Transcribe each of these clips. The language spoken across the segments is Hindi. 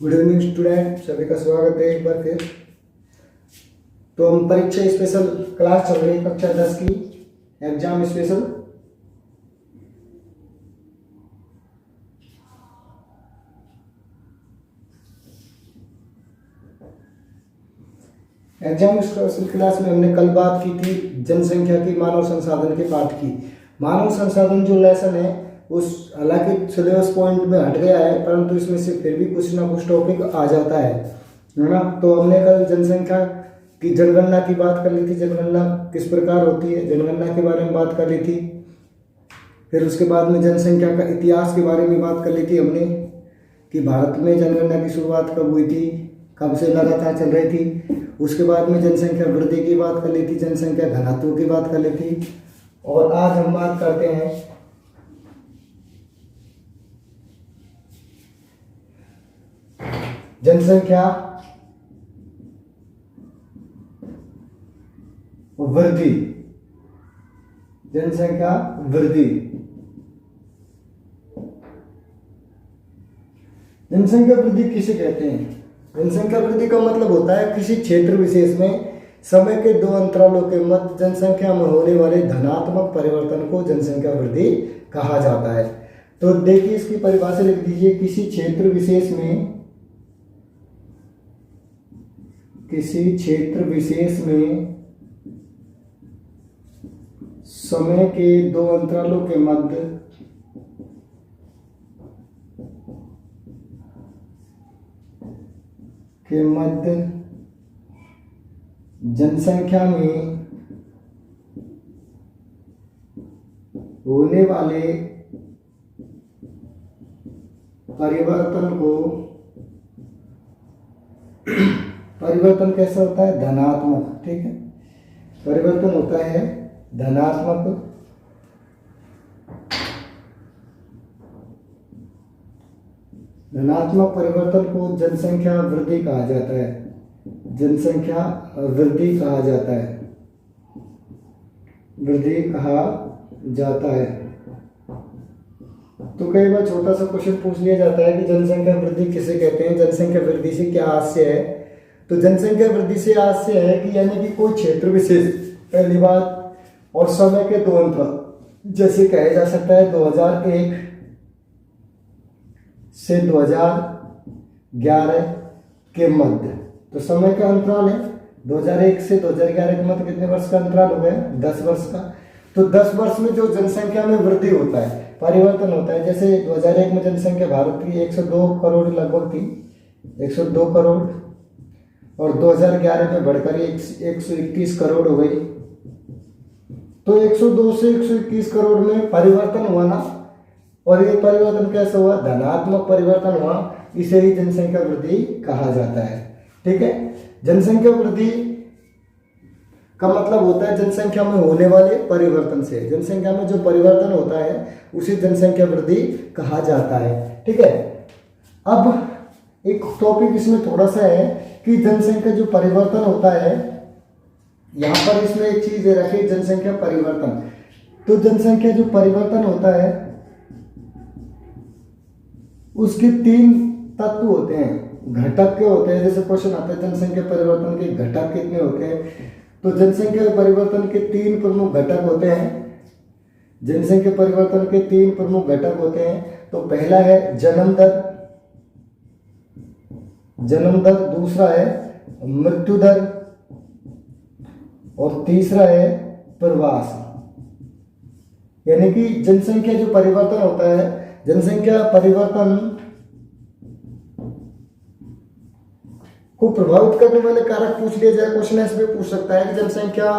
गुड इवनिंग स्टूडेंट, सभी का स्वागत है एक बार फिर। तो हम परीक्षा स्पेशल क्लास चल रही है कक्षा 10 की exam special. Exam special class में हमने कल बात की थी जनसंख्या की, मानव संसाधन के पाठ की। मानव संसाधन जो लेसन है उस हालांकि सिलेबस पॉइंट में हट गया है, परंतु इसमें से फिर भी कुछ ना कुछ टॉपिक आ जाता है ना। तो हमने कल जनसंख्या की जनगणना की बात कर ली थी, जनगणना किस प्रकार होती है जनगणना के बारे में बात कर ली थी। फिर उसके बाद में जनसंख्या का इतिहास के बारे में बात कर ली थी हमने कि भारत में जनगणना की शुरुआत कब हुई थी, कब से लगातार चल रही थी। उसके बाद में जनसंख्या वृद्धि की बात कर ली थी, जनसंख्या घनत्व की बात कर ली थी। और आज हम बात करते हैं जनसंख्या वृद्धि। जनसंख्या वृद्धि, जनसंख्या वृद्धि किसे कहते हैं? जनसंख्या वृद्धि का मतलब होता है किसी क्षेत्र विशेष में समय के दो अंतरालों के मध्य जनसंख्या में होने वाले धनात्मक परिवर्तन को जनसंख्या वृद्धि कहा जाता है। तो देखिए इसकी परिभाषा लिख दीजिए। किसी क्षेत्र विशेष में, किसी क्षेत्र विशेष में समय के दो अंतरालों के मध्य जनसंख्या में होने वाले परिवर्तन कैसा होता है? धनात्मक। ठीक है, परिवर्तन होता है धनात्मक। धनात्मक परिवर्तन को जनसंख्या वृद्धि कहा जाता है। जनसंख्या वृद्धि कहा जाता है, वृद्धि कहा जाता है। तो कई बार छोटा सा क्वेश्चन पूछ लिया जाता है कि जनसंख्या वृद्धि किसे कहते हैं, जनसंख्या वृद्धि से क्या आशय है। तो जनसंख्या वृद्धि से आशय है कि यानी कि कोई क्षेत्र विशेष, पहली बात, और समय के दो अंतर, जैसे कहा जा सकता है 2001 से 2011 के मध्य। तो समय का अंतराल है 2001 से 2011 के मध्य। कितने वर्ष का अंतराल हो गया? 10 वर्ष का। तो 10 वर्ष में जो जनसंख्या में वृद्धि होता है, परिवर्तन होता है, जैसे 2001 में जनसंख्या भारत की 102 करोड़ लगभग थी, 102 करोड़, और 2011 में बढ़कर 121 करोड़ हो गई। तो 102 से 121 करोड़ में परिवर्तन हुआ ना, और ये परिवर्तन कैसा हुआ? धनात्मक परिवर्तन हुआ। इसे ही जनसंख्या वृद्धि कहा जाता है। ठीक है, जनसंख्या वृद्धि का मतलब होता है जनसंख्या में होने वाले परिवर्तन से, जनसंख्या में जो परिवर्तन होता है उसे जनसंख्या वृद्धि कहा जाता है। ठीक है, अब एक टॉपिक इसमें थोड़ा सा है कि जनसंख्या जो परिवर्तन होता है, यहां पर इसमें एक चीज रखी, जनसंख्या परिवर्तन। तो जनसंख्या जो परिवर्तन होता है उसके 3 तत्व होते हैं, घटक के होते हैं। जैसे क्वेश्चन आता है जनसंख्या परिवर्तन के घटक कितने होते हैं, तो जनसंख्या परिवर्तन के 3 प्रमुख घटक होते हैं। जनसंख्या परिवर्तन के 3 प्रमुख घटक होते हैं। तो पहला है जन्म दर, दूसरा है मृत्यु दर, और तीसरा है प्रवास। यानी कि जनसंख्या जो परिवर्तन होता है, जनसंख्या परिवर्तन को प्रभावित करने वाले कारक पूछ लिया जाए, क्वेश्चन ऐसे पूछ सकता है कि जनसंख्या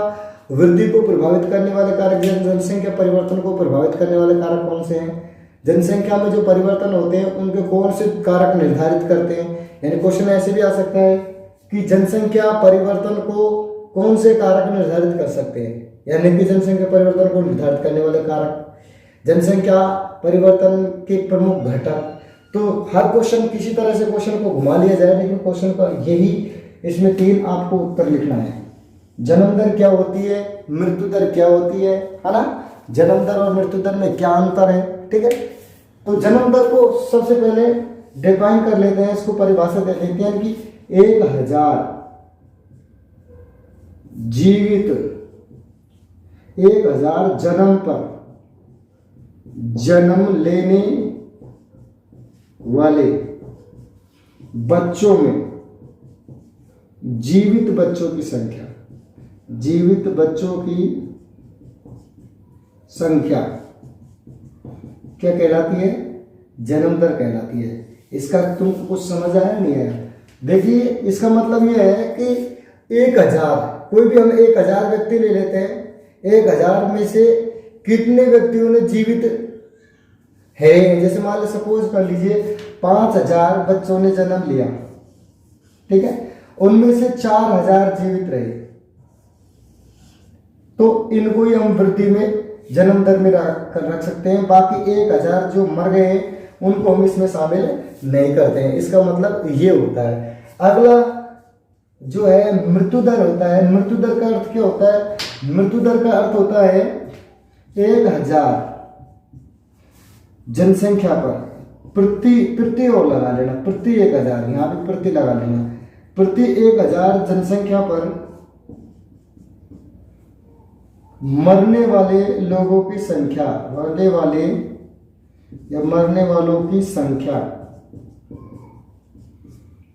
वृद्धि को प्रभावित करने वाले कारक, जनसंख्या परिवर्तन को प्रभावित करने वाले कारक कौन से हैं, जनसंख्या में जो परिवर्तन होते हैं उनके कौन से कारक निर्धारित करते हैं। यानी क्वेश्चन ऐसे भी आ सकता है कि जनसंख्या परिवर्तन को कौन से कारक निर्धारित कर सकते हैं, यानी कि जनसंख्या परिवर्तन को निर्धारित करने वाले कारक, जनसंख्या परिवर्तन के प्रमुख घटक। तो हर क्वेश्चन किसी तरह से क्वेश्चन को घुमा लिया जाए, लेकिन क्वेश्चन का यही, इसमें 3 आपको उत्तर लिखना है। जन्म दर क्या होती है, मृत्यु दर क्या होती है ना, जन्म दर और मृत्यु दर में क्या अंतर है। ठीक है, तो जन्म दर को सबसे पहले डिफाइन कर लेते हैं, इसको परिभाषा दे देते हैं कि 1000 जीवित, 1000 जन्म पर जन्म लेने वाले बच्चों में जीवित बच्चों की संख्या, जीवित बच्चों की संख्या क्या कहलाती है? जन्म दर कहलाती है। इसका तुमको कुछ समझ आया नहीं आया? देखिए, इसका मतलब यह है कि 1000, कोई भी हम 1000 व्यक्ति ले लेते हैं, 1000 में से कितने व्यक्तियों ने जीवित है? जैसे मान लो सपोज कर लीजिए 5000 बच्चों ने जन्म लिया, ठीक है, उनमें से 4000 जीवित रहे, तो इनको ही हम वृद्धि में जन्म दर में रख सकते हैं। बाकी 1000 जो मर गए हैं उनको हम इसमें शामिल नहीं करते हैं। इसका मतलब ये होता है। अगला जो है मृत्यु दर होता है। मृत्यु दर का अर्थ क्या होता है? मृत्यु दर का अर्थ होता है 1000 जनसंख्या पर प्रति और लगा लेना, प्रति 1000, यहां पे प्रति लगा लेना, प्रति 1000 जनसंख्या पर मरने वाले लोगों की संख्या, मरने वाले या मरने वालों की संख्या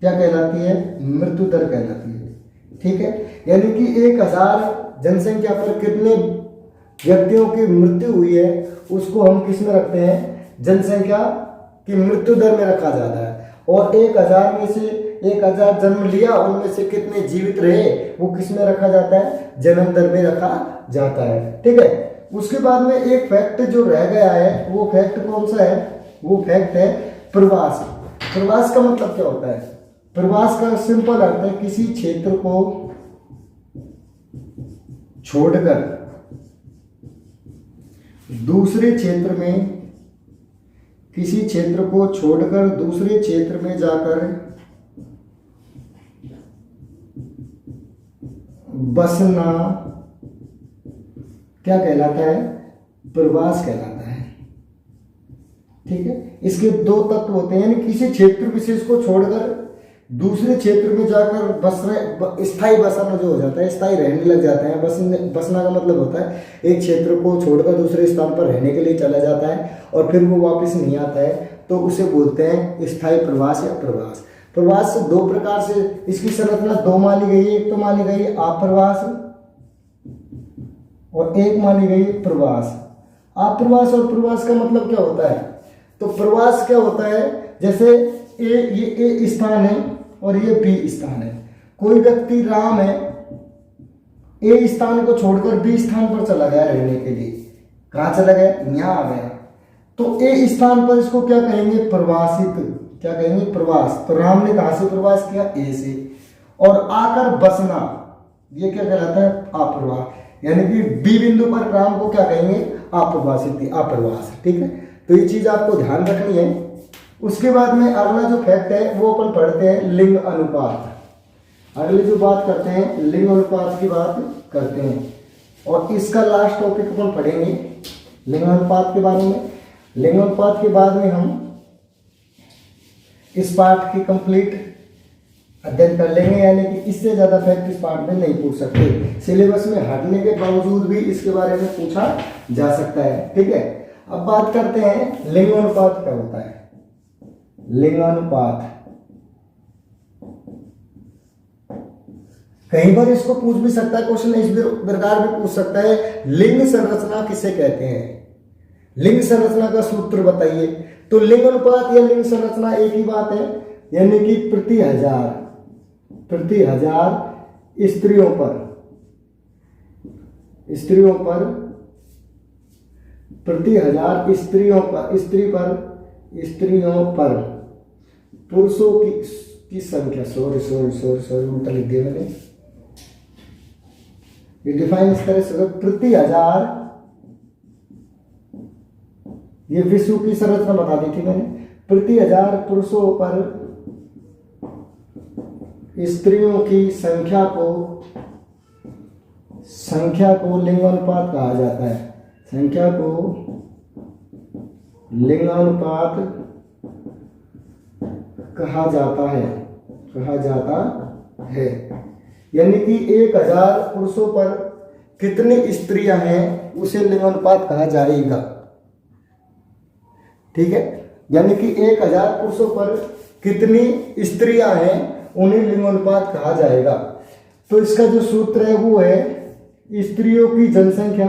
क्या कहलाती है? मृत्यु दर कहलाती है। ठीक है, यानी कि 1000 जनसंख्या पर कितने व्यक्तियों की मृत्यु हुई है उसको हम किस में रखते हैं? जनसंख्या की मृत्यु दर में रखा जाता है। और 1000 में से 1000 जन्म लिया, उनमें से कितने जीवित रहे वो किस में रखा जाता है? जन्म दर में रखा जाता है। ठीक है, उसके बाद में एक फैक्ट जो रह गया है, वो फैक्ट कौन सा है? वो फैक्ट है प्रवास। प्रवास का मतलब क्या होता है? प्रवास का सिंपल अर्थ है किसी क्षेत्र को छोड़कर दूसरे क्षेत्र में, किसी क्षेत्र को छोड़कर दूसरे क्षेत्र में जाकर बसना क्या कहलाता है? प्रवास कहलाता है। ठीक है, इसके दो तत्व होते हैं, यानी किसी क्षेत्र विशेष को छोड़कर दूसरे क्षेत्र में जाकर बसना, स्थायी बसना जो हो जाता है, स्थायी रहने लग जाते हैं। बसना का मतलब होता है एक क्षेत्र को छोड़कर दूसरे स्थान पर रहने के लिए चला जाता है और फिर वो वापस नहीं आता है, तो उसे बोलते हैं स्थायी प्रवास या प्रवास। प्रवास दो प्रकार से इसकी संरचना दो मानी गई है। एक तो मानी गई है आप्रवास और एक मानी गई है प्रवास। आप्रवास और प्रवास का मतलब क्या होता है? तो प्रवास क्या होता है? जैसे ये ए स्थान है और ये बी स्थान है। कोई व्यक्ति राम है, ए स्थान को छोड़कर बी स्थान पर चला गया रहने के लिए। कहाँ चला गया? यहाँ आ गया, तो ए स्थान पर इसको क्या कहेंगे? प्रवासित। क्या कहेंगे? प्रवास। तो राम ने कहाँ से प्रवास किया? ए से। और आकर बसना, ये क्या कहलाता है? आप्रवास। यानी कि बी बिंदु पर राम को क्या कहेंगे? आप्रवासित, आप्रवास। ठीक है, तो ये चीज आपको ध्यान रखनी है। उसके बाद में अगला जो फैक्ट है वो अपन पढ़ते हैं लिंग अनुपात। अगले जो बात करते हैं लिंग अनुपात की बात करते हैं, और इसका लास्ट टॉपिक अपन पढ़ेंगे लिंग अनुपात के बारे में। लिंग अनुपात के बाद में हम इस पार्ट की कंप्लीट अध्ययन कर लेंगे, यानी कि इससे ज्यादा फैक्ट इस पार्ट में नहीं पूछ सकते। सिलेबस में हटने के बावजूद भी इसके बारे में पूछा जा सकता है। ठीक है, अब बात करते हैं लिंग अनुपात क्या होता है। लिंगानुपात कहीं पर इसको पूछ भी सकता है, क्वेश्चन इस प्रकार भी पूछ सकता है, लिंग संरचना किसे कहते हैं? लिंग संरचना का सूत्र बताइए। तो लिंग अनुपात या लिंग संरचना एक ही बात है, यानी कि प्रति हजार स्त्रियों पर प्रति हजार स्त्रियों पर पुरुषों की संख्या, सॉरी उल्टा लिख दिया मैंने। ये डिफाइन इस तरह से, प्रति हजार, ये विश्व की संरचना बता दी थी मैंने। प्रति हजार पुरुषों पर स्त्रियों की संख्या को लिंगानुपात कहा जाता है। संख्या को लिंगानुपात कहा जाता है, कहा जाता है। यानी कि 1000 पुरुषों पर कितनी स्त्रियां हैं उसे लिंगानुपात कहा जाएगा। ठीक है, यानी कि 1000 पुरुषों पर कितनी स्त्रियां हैं उन्हें लिंगानुपात कहा जाएगा। तो इसका जो सूत्र है वो है स्त्रियों की जनसंख्या,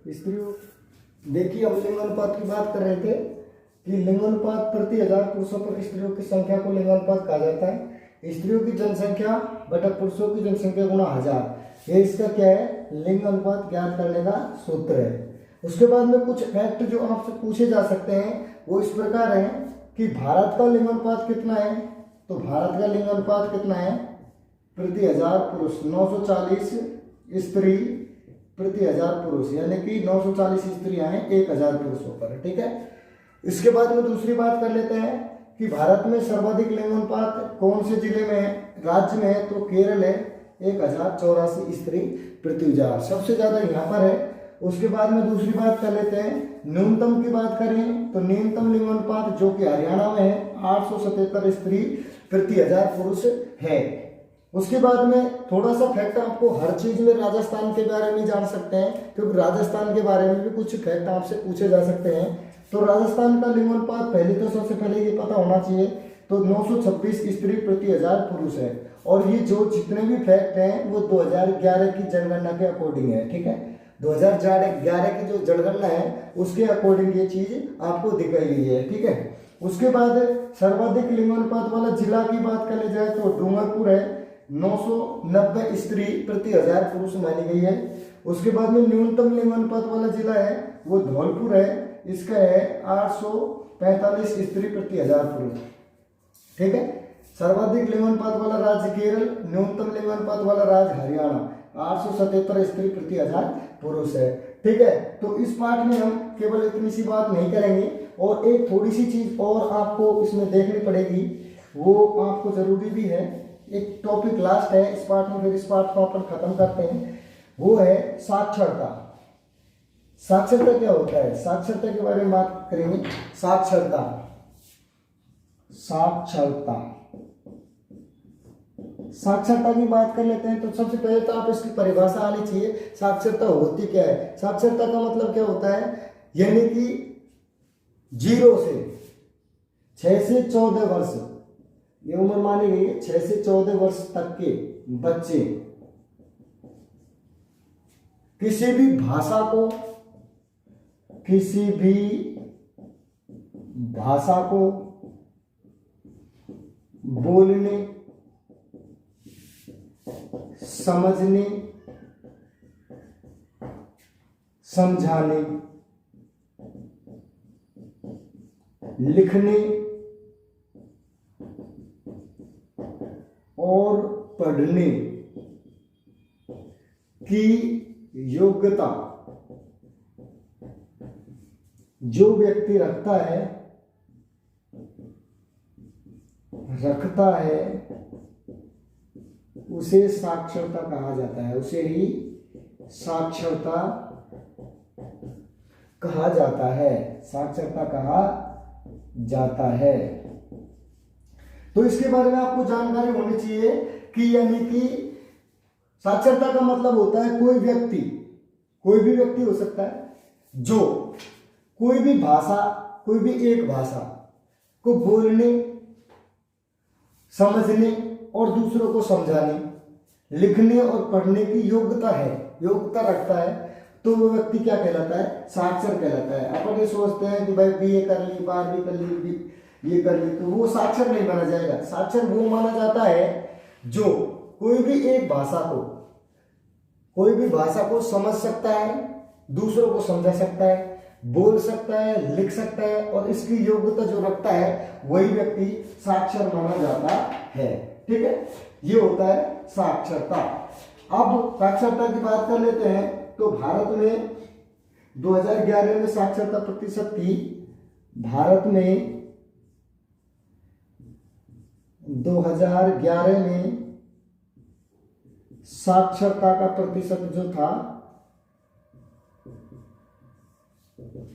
स्त्रियों, देखिए हम लिंगानुपात की बात कर रहे थे कि लिंगानुपात प्रति 1000 पुरुषों पर स्त्रियों की संख्या को लिंगानुपात कहा जाता है। स्त्रियों की जनसंख्या बटा पुरुषों की जनसंख्या गुणा 1000, ये इसका क्या है, लिंगानुपात ज्ञात करने का सूत्र है। उसके बाद में कुछ फैक्ट जो आपसे पूछे जा सकते हैं वो इस प्रकार है कि भारत का लिंगानुपात कितना है। तो भारत का लिंगानुपात कितना है, प्रति 1000 पुरुष 940 स्त्री प्रति 1000 पुरुष, यानी कि 940 स्त्रियां हैं 1000 पुरुषों पर। ठीक है, इसके बाद में दूसरी बात कर लेते हैं कि भारत में सर्वाधिक लिंगानुपात कौन से जिले में है, राज्य में है। तो केरल है, 1084 स्त्री प्रति 1000, सबसे ज्यादा यहाँ पर है। उसके बाद में दूसरी बात कर लेते हैं, न्यूनतम की बात करें तो न्यूनतम लिंगानुपात जो कि हरियाणा में है 877 स्त्री प्रति 1000 पुरुष है। उसके बाद में थोड़ा सा फैक्ट आपको हर चीज में राजस्थान के बारे में जान सकते हैं, क्योंकि राजस्थान के बारे में भी कुछ फैक्ट आपसे पूछे जा सकते हैं। तो राजस्थान का लिंगानुपात पहले तो सबसे पहले ये पता होना चाहिए, तो 926 स्त्री प्रति 1000 पुरुष है। और ये जो जितने भी फैक्ट हैं वो 2011 की जनगणना के अकॉर्डिंग है। ठीक है, 2011 की जो जनगणना है उसके अकॉर्डिंग ये चीज आपको दिखाई गई है। ठीक है, उसके बाद सर्वाधिक लिंगानुपात वाला जिला की बात कर ली जाए तो डूंगरपुर है, 990 स्त्री प्रति 1000 पुरुष मानी गई है। उसके बाद में न्यूनतम लिंगानुपात वाला जिला है वो धौलपुर है, इसका है 845 स्त्री प्रति 1000 पुरुष। ठीक है, सर्वाधिक लिंगानुपात वाला राज्य केरल, न्यूनतम लिंगानुपात वाला राज्य हरियाणा, 877 स्त्री प्रति 1000 पुरुष है। ठीक है, तो इस पाठ में हम केवल इतनी सी बात नहीं करेंगे और एक थोड़ी सी चीज और आपको इसमें देखनी पड़ेगी, वो आपको जरूरी भी है। एक टॉपिक लास्ट है इस पाठ में, फिर इस पाठ को अपन खत्म करते हैं, वो है साक्षरता। साक्षरता क्या होता है, साक्षरता के बारे में बात करेंगे। साक्षरता, साक्षरता, साक्षरता की बात कर लेते हैं। तो सबसे पहले तो आप इसकी परिभाषा आनी चाहिए, साक्षरता होती क्या है। साक्षरता का मतलब क्या होता है, यानी कि 0 से 6 से 14 वर्ष ये उम्र मानी गई है, 6 से 14 वर्ष तक के बच्चे किसी भी भाषा को, किसी भी भाषा को बोलने, समझने, समझाने, लिखने और पढ़ने की योग्यता जो व्यक्ति रखता है उसे साक्षरता कहा जाता है, उसे ही साक्षरता कहा जाता है, साक्षरता कहा जाता है। तो इसके बारे में आपको जानकारी होनी चाहिए कि यानी कि साक्षरता का मतलब होता है कोई व्यक्ति, कोई भी व्यक्ति हो सकता है जो कोई भी भाषा, कोई भी एक भाषा को बोलने, समझने और दूसरों को समझाने, लिखने और पढ़ने की योग्यता योग्यता रखता है, तो वो व्यक्ति क्या कहलाता है, साक्षर कहलाता है। अपन ये सोचते हैं कि भाई बीए कर ली, 12वीं कर ली, ये कर ली, तो वो साक्षर नहीं माना जाएगा। साक्षर वो माना जाता है जो कोई भी एक भाषा को, कोई भी भाषा को समझ सकता है, दूसरों को समझा सकता है, बोल सकता है, लिख सकता है और इसकी योग्यता जो रखता है वही व्यक्ति साक्षर माना जाता है। ठीक है, ये होता है साक्षरता। अब साक्षरता की बात कर लेते हैं। तो भारत में 2011 में साक्षरता प्रतिशत थी, भारत में 2011 में साक्षरता का प्रतिशत जो था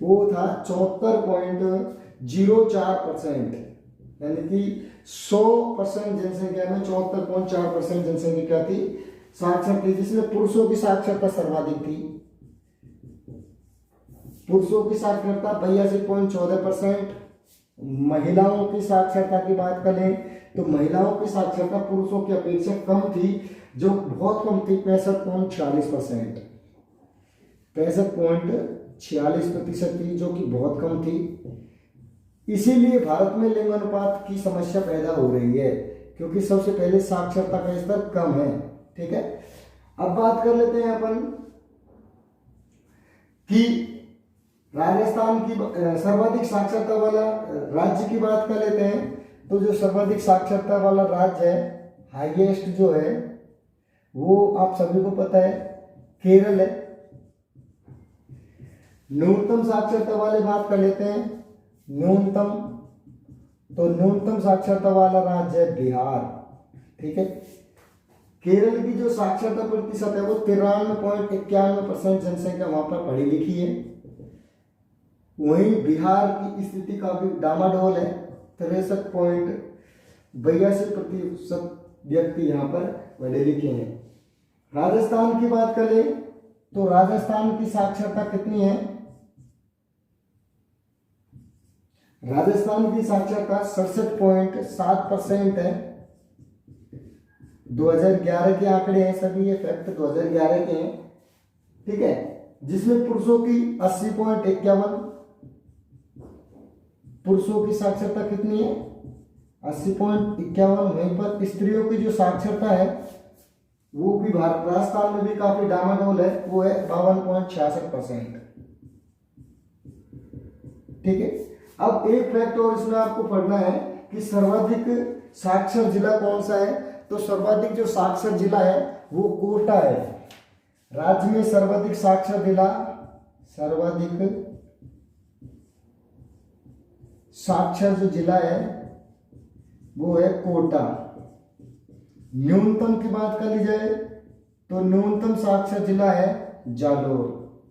वो था 74.04%। यानी कि 100% जनसंख्या में 74.4% जनसंख्या क्या थी, साक्षर थी, जिसमें पुरुषों की साक्षरता सर्वाधिक थी। पुरुषों की साक्षरता 82.14%। महिलाओं की साक्षरता की बात करें तो महिलाओं की साक्षरता पुरुषों की अपेक्षा कम थी, जो बहुत कम थी, 65.46%। 65.46% थी, जो कि बहुत कम थी। इसीलिए भारत में लिंग अनुपात की समस्या पैदा हो रही है, क्योंकि सबसे पहले साक्षरता का स्तर कम है। ठीक है, अब बात कर लेते हैं अपन कि राजस्थान की सर्वाधिक साक्षरता वाला राज्य की बात कर लेते हैं। तो जो सर्वाधिक साक्षरता वाला राज्य है, हाईएस्ट जो है, वो आप सभी को पता है केरल है। न्यूनतम साक्षरता वाले बात कर लेते हैं, न्यूनतम, तो न्यूनतम साक्षरता वाला राज्य है बिहार। ठीक है, केरल की जो साक्षरता प्रतिशत है वो 93.91% जनसंख्या वहां पर पढ़ी लिखी है। वहीं बिहार की स्थिति काफी डामाडोल है, 63.82% व्यक्ति यहाँ पर पढ़े लिखे हैं। राजस्थान की बात करें तो राजस्थान की साक्षरता कितनी है, राजस्थान की साक्षरता 67.7% है। 2011 के आंकड़े हैं सभी, ये फैक्ट 2011 के हैं। ठीक है, जिसमें पुरुषों की 80.51, पुरुषों की साक्षरता कितनी है, 80.51। वहीं पर स्त्रियों की जो साक्षरता है वो भी भारत राजस्थान में भी काफी डामाडोल है, वो है 52.66%। ठीक है, अब एक फैक्ट और इसमें आपको पढ़ना है कि सर्वाधिक साक्षर जिला कौन सा है। तो सर्वाधिक जो साक्षर जिला है वो कोटा है। राज्य में सर्वाधिक साक्षर जिला, सर्वाधिक साक्षर जो जिला है वो है कोटा। न्यूनतम की बात कर ली जाए तो न्यूनतम साक्षर जिला है जालोर।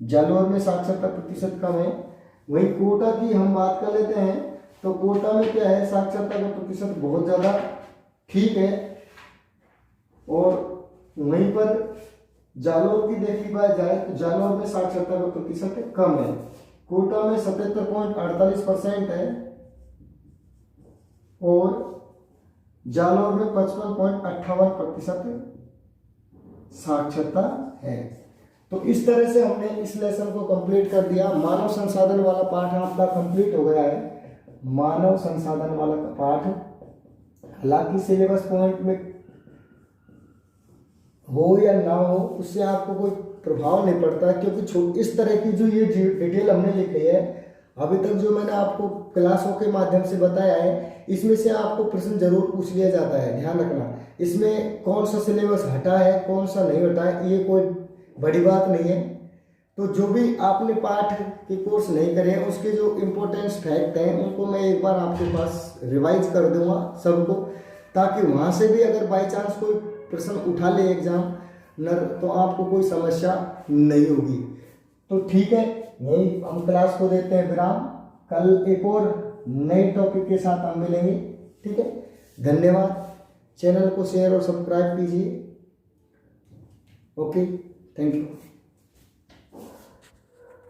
जालोर में साक्षरता प्रतिशत कम है। वहीं कोटा की हम बात कर लेते हैं तो कोटा में क्या है, साक्षरता का प्रतिशत बहुत ज्यादा ठीक है। और वहीं पर जालोर की देखी जाए तो जालोर में साक्षरता का प्रतिशत कम है। कोटा में 77.48% है और जालोर में 55.58% साक्षरता है। तो इस तरह से हमने इस लेसन को कंप्लीट कर दिया। मानव संसाधन वाला पाठ आपका कंप्लीट हो गया है। मानव संसाधन वाला पाठ, हालांकि सिलेबस पॉइंट में हो या ना हो उससे आपको कोई प्रभाव नहीं पड़ता, क्योंकि इस तरह की जो ये डिटेल हमने लिखी है अभी तक, जो मैंने आपको क्लासों के माध्यम से बताया है, इसमें से आपको प्रश्न जरूर पूछ लिया जाता है। ध्यान रखना, इसमें कौन सा सिलेबस हटा है कौन सा नहीं हटा है, ये कोई बड़ी बात नहीं है। तो जो भी आपने पाठ के कोर्स नहीं करे हैं उसके जो इम्पोर्टेंट फैक्ट हैं उनको मैं एक बार आपके पास रिवाइज कर दूंगा सबको, ताकि वहाँ से भी अगर बाई चांस कोई प्रश्न उठा ले एग्जाम तो आपको कोई समस्या नहीं होगी। तो ठीक है, यही हम क्लास को देते हैं विराम। कल एक और नए टॉपिक के साथ हम मिलेंगे। ठीक है, धन्यवाद। चैनल को शेयर और सब्सक्राइब कीजिए। Okay, thank you.